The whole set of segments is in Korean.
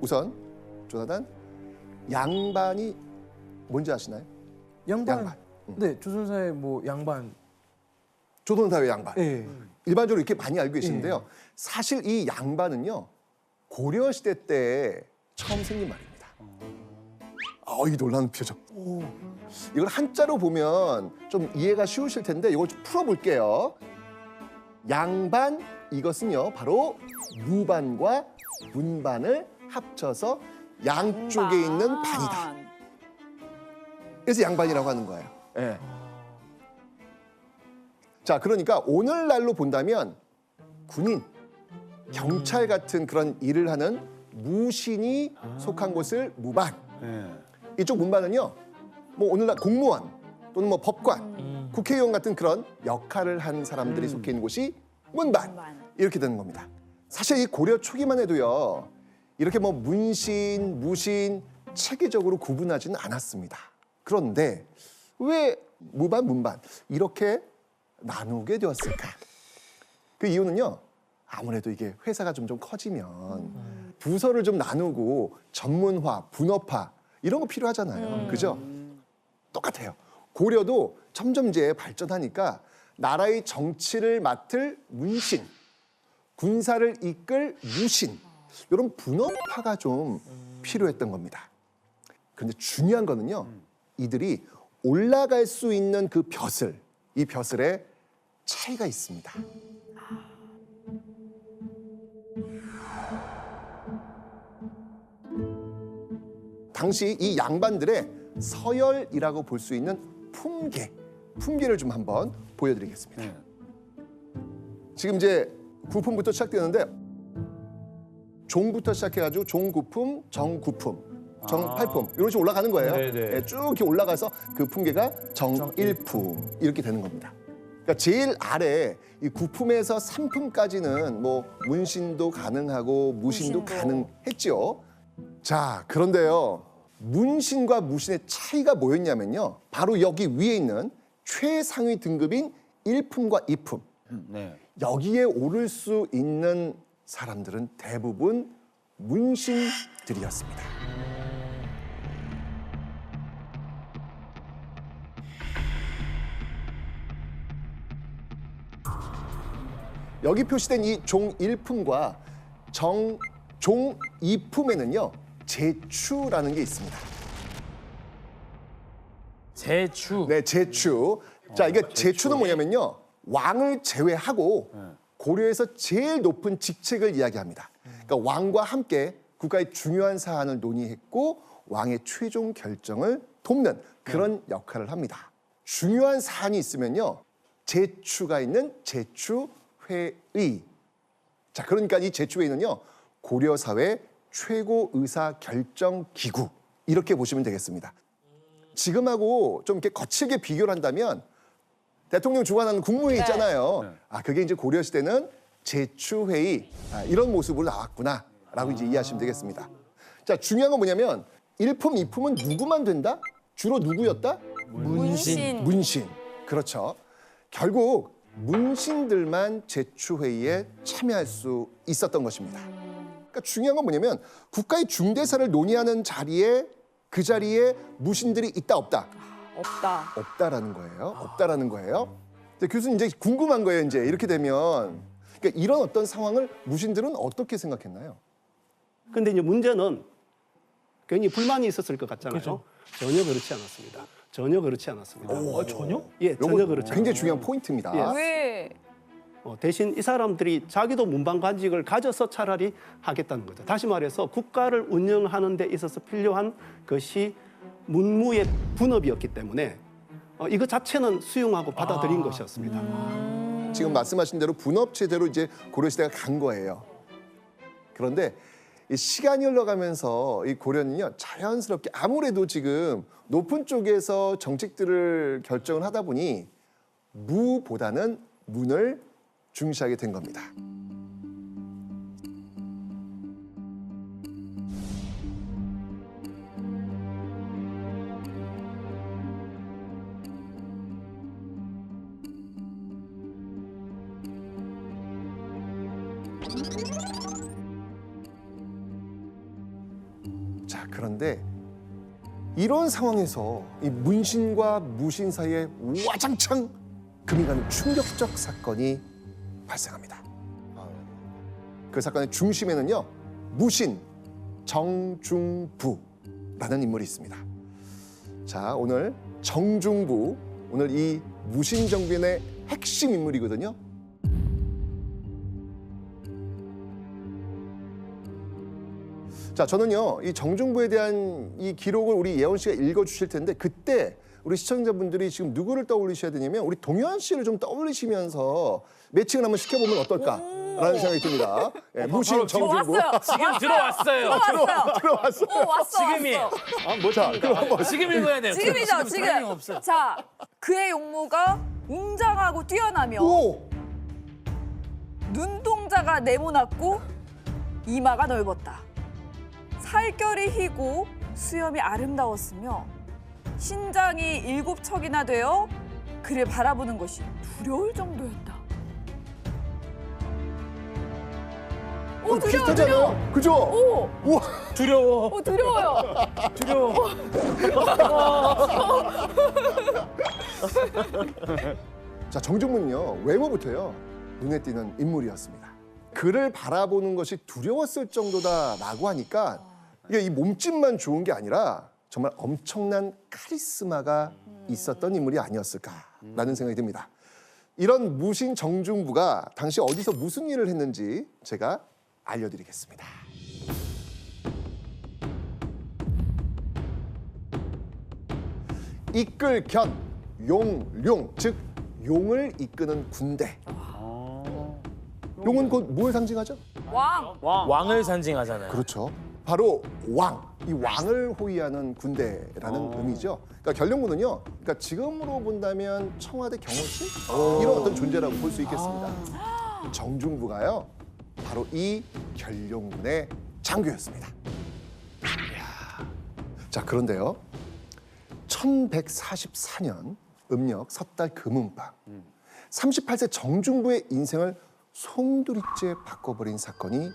우선 조나단, 양반이 뭔지 아시나요? 양반. 네, 조선사의 뭐 양반. 조선사회 양반. 예. 일반적으로 이렇게 많이 알고 계시는데요. 사실 이 양반은요, 고려 시대 때 처음 생긴 말입니다. 이 놀라는 표정. 이걸 한자로 보면 좀 이해가 쉬우실 텐데 이걸 좀 풀어볼게요. 양반, 이것은요 바로 무반과 문반을 합쳐서 양쪽에 있는 반이다. 그래서 양반이라고 하는 거예요. 예. 자, 그러니까 오늘날로 본다면 군인, 경찰 같은 그런 일을 하는 무신이 속한 곳을 무반. 이쪽 문반은요, 뭐 오늘날 공무원 또는 뭐 법관, 국회의원 같은 그런 역할을 하는 사람들이 속해 있는 곳이 문반. 이렇게 되는 겁니다. 사실 이 고려 초기만 해도요, 이렇게 뭐 문신, 무신 체계적으로 구분하지는 않았습니다. 그런데 왜 무반, 문반 이렇게 나누게 되었을까? 그 이유는요, 아무래도 이게 회사가 점점 커지면 부서를 좀 나누고 전문화, 분업화 이런 거 필요하잖아요. 그죠? 똑같아요. 고려도 점점 이제 발전하니까 나라의 정치를 맡을 문신, 군사를 이끌 무신 이런 분업화가 좀 필요했던 겁니다. 그런데 중요한 거는요, 이들이 올라갈 수 있는 그 벼슬, 이 벼슬에 차이가 있습니다. 당시 이 양반들의 서열이라고 볼 수 있는 품계를 좀 한번 보여드리겠습니다. 지금 이제 구품부터 시작되는데 종부터 시작해가지고 종구품, 정구품, 정팔품 이런 식으로 올라가는 거예요. 네, 쭉 이렇게 올라가서 그 품계가 정일품 이렇게 되는 겁니다. 그러니까 제일 아래 이 구품에서 삼품까지는 뭐 문신도 가능하고 무신도 가능했죠. 자, 그런데요, 문신과 무신의 차이가 뭐였냐면요, 바로 여기 위에 있는 최상위 등급인 1품과 2품. 여기에 오를 수 있는 사람들은 대부분 문신들이었습니다. 여기 표시된 이 종 1품과 종 2품에는요, 제추라는 게 있습니다. 제추. 네, 제추. 자, 이게 제추는 뭐냐면요, 왕을 제외하고 고려에서 제일 높은 직책을 이야기합니다. 그러니까 왕과 함께 국가의 중요한 사안을 논의했고 왕의 최종 결정을 돕는 그런 역할을 합니다. 중요한 사안이 있으면요, 제추가 있는 제추회의. 자, 그러니까 이 제추회의는요, 고려 사회 최고 의사 결정 기구 이렇게 보시면 되겠습니다. 지금하고 좀 이렇게 거칠게 비교를 한다면 대통령 주관하는 국무회의 있잖아요. 그게 이제 고려 시대는 제추회의 이런 모습으로 나왔구나라고 이제 이해하시면 되겠습니다. 자, 중요한 건 뭐냐면 1품, 2품은 누구만 된다? 주로 누구였다? 문신. 그렇죠. 결국 문신들만 제추회의에 참여할 수 있었던 것입니다. 그러니까 중요한 건 뭐냐면 국가의 중대사를 논의하는 자리에 그 자리에 무신들이 있다 없다? 없다라는 거예요. 없다라는 거예요. 근데 교수님 이제 궁금한 거예요. 이제 이렇게 되면 그러니까 이런 어떤 상황을 무신들은 어떻게 생각했나요? 근데 이제 문제는 괜히 불만이 있었을 것 같잖아요. 그렇죠. 전혀 그렇지 않았습니다. 전혀 그렇지 않았습니다. 전혀? 예, 전혀 그렇지 굉장히 않아요. 중요한 포인트입니다. 예. 왜? 대신 이 사람들이 자기도 문방관직을 가져서 차라리 하겠다는 거죠. 다시 말해서 국가를 운영하는 데 있어서 필요한 것이 문무의 분업이었기 때문에 이거 자체는 수용하고 받아들인 것이었습니다. 지금 말씀하신 대로 분업 체제로 이제 고려 시대가 간 거예요. 그런데 이 시간이 흘러가면서 이 고려는요, 자연스럽게 아무래도 지금 높은 쪽에서 정책들을 결정을 하다 보니 무보다는 문을 중시하게 된 겁니다. 그런데 이런 상황에서 이 문신과 무신 사이에 와장창 금이 가는 충격적 사건이 발생합니다. 그 사건의 중심에는요, 무신 정중부라는 인물이 있습니다. 자, 오늘 정중부, 오늘 이 무신 정변의 핵심 인물이거든요. 자, 저는요, 이 정중부에 대한 이 기록을 우리 예원 씨가 읽어주실 텐데, 그때 우리 시청자분들이 지금 누구를 떠올리셔야 되냐면 우리 동현 씨를 좀 떠올리시면서 매칭을 한번 시켜보면 어떨까라는 생각이 듭니다. 예, 무신 정중부. 왔어요. 지금 들어왔어요. 들어왔어. 왔어. 지금이. 왔어. 자, 그럼 한번 지금 읽어야 돼요. 지금이죠. 타이밍 지금. 없어. 자, 그의 용모가 웅장하고 뛰어나며 오! 눈동자가 네모났고 이마가 넓었다. 살결이 희고 수염이 아름다웠으며 신장이 7척이나 되어 그를 바라보는 것이 두려울 정도였다. 오, 두려워, 두려워. 비슷하잖아요. 그죠? 오, 우와. 두려워. 오, 두려워요. 두려워. 자, 정중부는요, 외모부터요, 눈에 띄는 인물이었습니다. 그를 바라보는 것이 두려웠을 정도다라고 하니까 이게 이 몸집만 좋은 게 아니라 정말 엄청난 카리스마가 있었던 인물이 아니었을까라는 생각이 듭니다. 이런 무신 정중부가 당시 어디서 무슨 일을 했는지 제가 알려드리겠습니다. 이끌 견, 용, 룡, 즉 용을 이끄는 군대. 용은 곧 뭘 상징하죠? 왕. 왕을 상징하잖아요. 그렇죠. 바로 왕, 이 왕을 호위하는 군대라는 의미죠. 그러니까 결령군은요, 그러니까 지금으로 본다면 청와대 경호실 이런 어떤 존재라고 볼 수 있겠습니다. 정중부가요, 바로 이 결령군의 장교였습니다. 자, 그런데요, 1144년 음력 섣달 금운밤, 38세 정중부의 인생을 송두리째 바꿔버린 사건이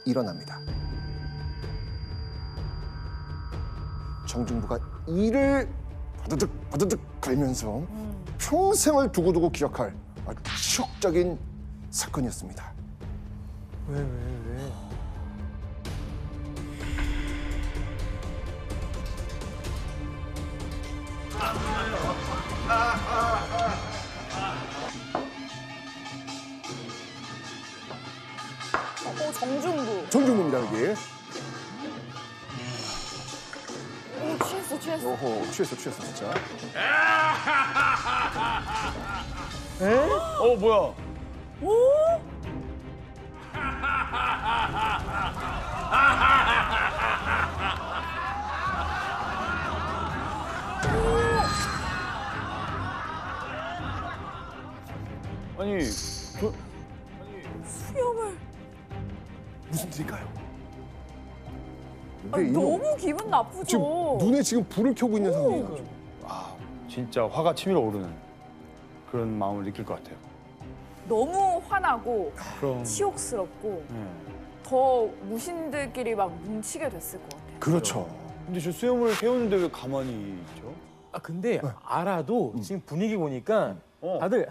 일어납니다. 정중부가 이를 바드득 걸면서 평생을 두고두고 기억할 아주 추억적인 사건이었습니다. 왜? 오, 정중부. 정중부입니다, 여기. 오, 취했어. 오호, 취했어, 진짜. 뭐야? 아니, 수염을. 무슨 일일까요? 아니, 너무 기분 나쁘죠. 지금 눈에 지금 불을 켜고 있는 상황이에요. 진짜 화가 치밀어 오르는 그런 마음을 느낄 것 같아요. 너무 화나고 그럼. 치욕스럽고 네. 더 무신들끼리 막 뭉치게 됐을 것 같아요. 그렇죠. 근데 저 수염을 태우는데 왜 가만히 있죠? 아 근데 알아도 지금 분위기 보니까 다들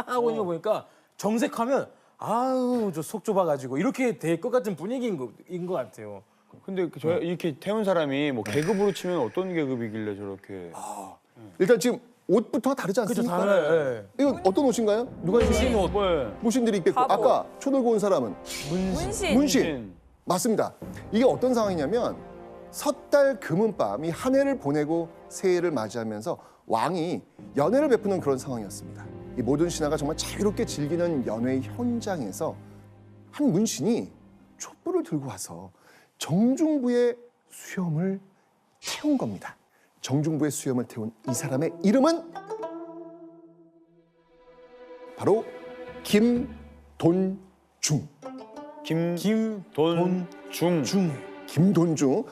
하고 있는 거 보니까 정색하면 아우 저 속 좁아가지고 이렇게 될 것 같은 분위기인 것 같아요. 근데 저 이렇게 태운 사람이 뭐 계급으로 치면 어떤 계급이길래 저렇게? 일단 지금 옷부터가 다르지 그죠 않습니까? 달라요. 이건 어떤 옷인가요? 누가 무신 옷. 뭐 무신들이 입겠고, 바보. 아까 초 들고 온 사람은 문신. 문신. 맞습니다. 이게 어떤 상황이냐면 섣달 금은밤, 이 한 해를 보내고 새해를 맞이하면서 왕이 연회를 베푸는 그런 상황이었습니다. 이 모든 신하가 정말 자유롭게 즐기는 연회 현장에서 한 문신이 촛불을 들고 와서 정중부의 수염을 태운 겁니다. 정중부의 수염을 태운 이 사람의 이름은 바로 김돈중. 김돈중. 김돈중.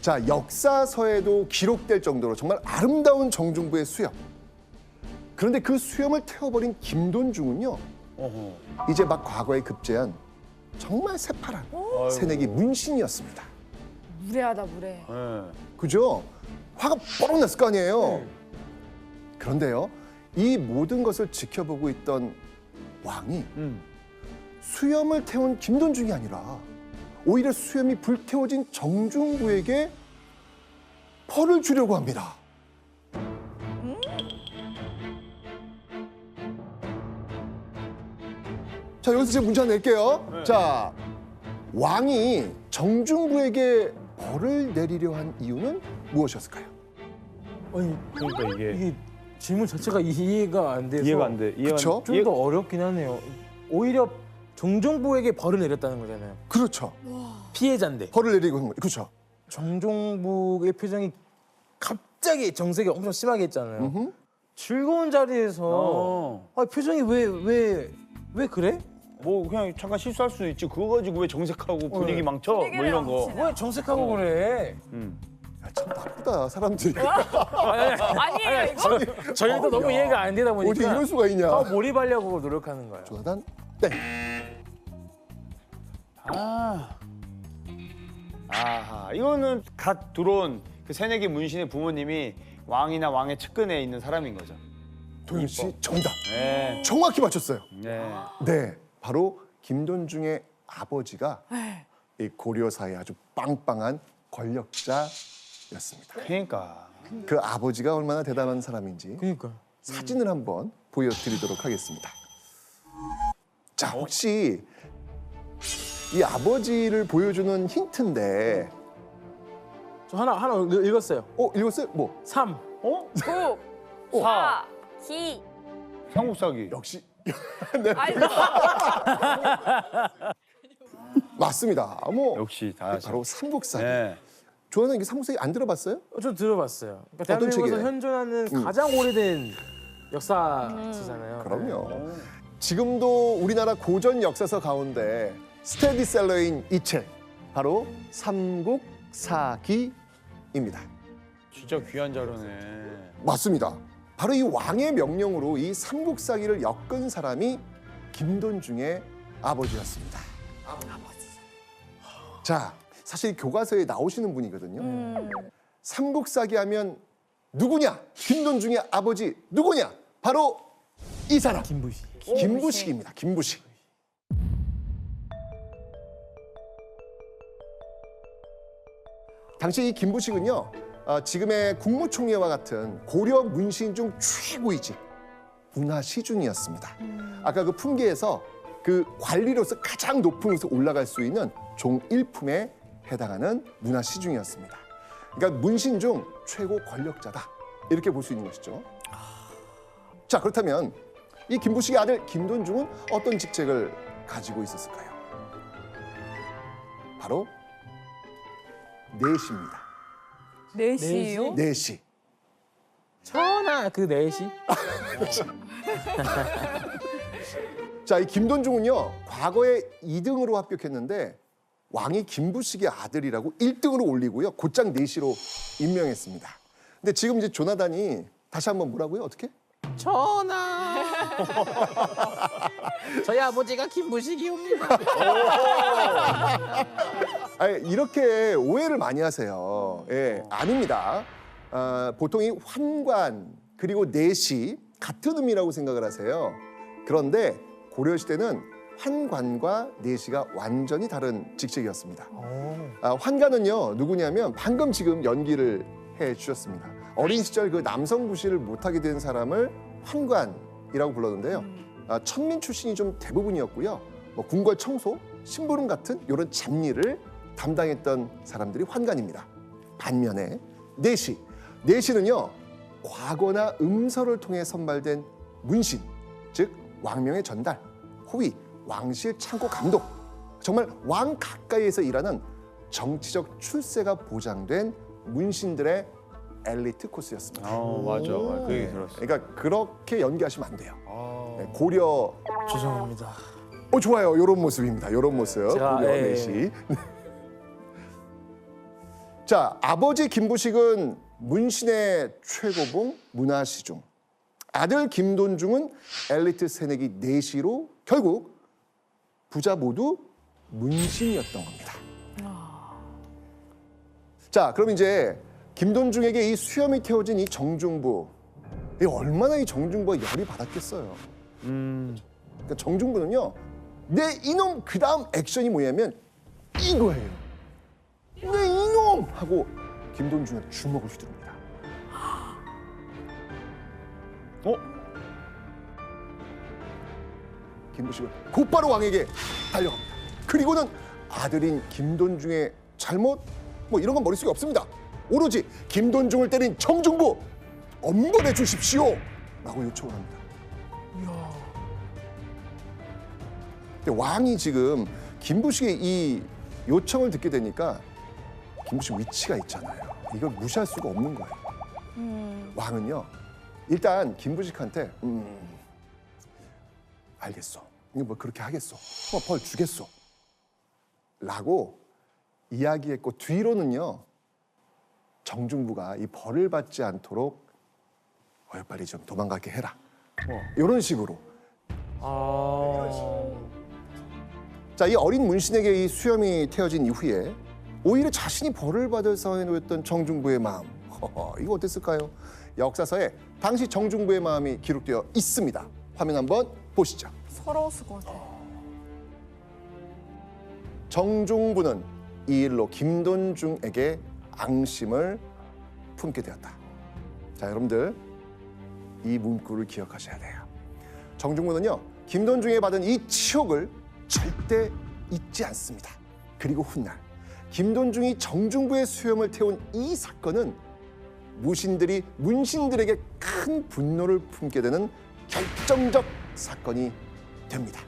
자, 역사서에도 기록될 정도로 정말 아름다운 정중부의 수염. 그런데 그 수염을 태워버린 김돈중은요, 어허. 이제 막 과거에 급제한 정말 새파란 새내기 문신이었습니다. 무례하다 무례. 예. 그죠? 화가 뻐럭 났을 거 아니에요. 그런데요, 이 모든 것을 지켜보고 있던 왕이 수염을 태운 김돈중이 아니라 오히려 수염이 불태워진 정중부에게 벌을 주려고 합니다. 자, 여기서 제가 문제 하나 낼게요. 자, 왕이 정중부에게 벌을 내리려 한 이유는 무엇이었을까요? 아니 그러니까 이게 질문 자체가 이해가 안 돼서 이해가 안 돼. 이해가 그쵸? 안- 좀 더 어렵긴 하네요. 오히려 정종부에게 벌을 내렸다는 거잖아요. 그렇죠. 피해자인데 벌을 내리고 한 거예요. 그렇죠. 정종부의 표정이 갑자기 정색이 엄청 심하게 했잖아요. 즐거운 자리에서 어. 표정이 왜 그래? 뭐 그냥 잠깐 실수할 수도 있지. 그거 가지고 왜 정색하고 분위기 망쳐? 뭐 분위기를 이런 거. 망치네. 왜 정색하고 그래? 야, 참 나쁘다, 사람들이. 아니에요 이거. 저희도 너무 이해가 안 되다 어떻게 보니까 이럴 수가 있냐. 더 몰입하려고 노력하는 거예요. 조나단, 땡. 아하. 이거는 갓 들어온 그 새내기 문신의 부모님이 왕이나 왕의 측근에 있는 사람인 거죠. 도현 씨 정답. 네. 정확히 맞췄어요. 네. 네, 바로 김돈중의 아버지가 이 고려사의 아주 빵빵한 권력자였습니다. 그러니까. 그 아버지가 얼마나 대단한 사람인지 그러니까 사진을 한번 보여드리도록 하겠습니다. 자, 혹시 이 아버지를 보여주는 힌트인데, 저 하나 읽었어요. 읽었어요? 뭐? 3. 어? 9, 사. 4, 2. 삼국사기. 역시 아니 맞습니다. 뭐 역시 다. 바로 삼국사기. 네. 조나단 이게 삼국사기 안 들어봤어요? 저 들어봤어요. 그러니까 어떤 대한민국에서 책이에요? 현존하는 가장 오래된 역사지잖아요. 그럼요. 지금도 우리나라 고전 역사서 가운데 스테디셀러인 이 책, 바로 삼국사기입니다. 진짜 귀한 자료네. 맞습니다. 바로 이 왕의 명령으로 이 삼국사기를 엮은 사람이 김돈중의 아버지였습니다. 자, 사실 교과서에 나오시는 분이거든요. 삼국사기 하면 누구냐? 김돈중의 아버지 누구냐? 바로 이 사람. 김부시. 김부식입니다. 김부식. 당시 이 김부식은요, 지금의 국무총리와 같은 고려 문신 중 최고위직 문화시중이었습니다. 아까 그 품계에서 그 관리로서 가장 높은 곳에 올라갈 수 있는 종 1품에 해당하는 문화시중이었습니다. 그러니까 문신 중 최고 권력자다, 이렇게 볼 수 있는 것이죠. 자, 그렇다면 이 김부식의 아들 김돈중은 어떤 직책을 가지고 있었을까요? 바로 내시입니다. 4시요? 내시. 전하 그 4시? 자, 이 김돈중은요, 과거에 2등으로 합격했는데 왕이 김부식의 아들이라고 1등으로 올리고요, 곧장 내시로 임명했습니다. 근데 지금 이제 조나단이 다시 한번 뭐라고요? 어떻게? 전하. 저희 아버지가 김부식이옵니다. 아니, 이렇게 오해를 많이 하세요. 예, 아닙니다. 보통 이 환관 그리고 내시 같은 의미라고 생각을 하세요. 그런데 고려시대는 환관과 내시가 완전히 다른 직책이었습니다. 환관은요, 누구냐면 방금 지금 연기를 해주셨습니다. 어린 시절 그 남성 구실을 못하게 된 사람을 환관이라고 불렀는데요. 천민 출신이 좀 대부분이었고요. 뭐 궁궐 청소, 심부름 같은 이런 잡일을 담당했던 사람들이 환관입니다. 반면에 내시는요, 과거나 음서를 통해 선발된 문신, 즉 왕명의 전달, 호위, 왕실 창고 감독, 정말 왕 가까이에서 일하는 정치적 출세가 보장된 문신들의 엘리트 코스였습니다. 맞아. 그 얘기 들었어. 그러니까 그렇게 연기하시면 안 돼요. 아. 네, 고려 죄송합니다. 좋아요. 이런 모습입니다. 이런 모습. 제가, 고려 예. 내시. 자, 아버지 김부식은 문신의 최고봉 문화시중, 아들 김돈중은 엘리트 새내기 내시로 결국 부자 모두 문신이었던 겁니다. 자, 그럼 이제 김돈중에게 이 수염이 태워진 이 정중부, 이 얼마나 이 정중부가 열이 받았겠어요. 그러니까 정중부는요, 내 이놈 그 다음 액션이 뭐냐면 이거예요. 내 이놈 하고 김돈중의 주먹을 휘두릅니다. 김부식은 곧바로 왕에게 달려갑니다. 그리고는 아들인 김돈중의 잘못 뭐 이런 건 머릿속에 없습니다. 오로지 김돈중을 때린 정중부 엄벌해 주십시오 라고 요청을 합니다. 근데 왕이 지금 김부식의 이 요청을 듣게 되니까 김부식 위치가 있잖아요. 이걸 무시할 수가 없는 거예요. 왕은요, 일단 김부식한테 알겠어. 이거 뭐 그렇게 하겠어. 벌 주겠어. 라고 이야기했고 뒤로는요, 정중부가 이 벌을 받지 않도록 빨리 좀 도망가게 해라. 이런 식으로. 자, 이 어린 문신에게 이 수염이 태워진 이후에 오히려 자신이 벌을 받을 상황에 놓였던 정중부의 마음. 이거 어땠을까요? 역사서에 당시 정중부의 마음이 기록되어 있습니다. 화면 한번 보시죠. 서러웠을 것 같아. 정중부는 이 일로 김돈중에게 앙심을 품게 되었다. 자, 여러분들 이 문구를 기억하셔야 돼요. 정중부는요, 김돈중에 받은 이 치욕을 절대 잊지 않습니다. 그리고 훗날 김돈중이 정중부의 수염을 태운 이 사건은 무신들이 문신들에게 큰 분노를 품게 되는 결정적 사건이 됩니다.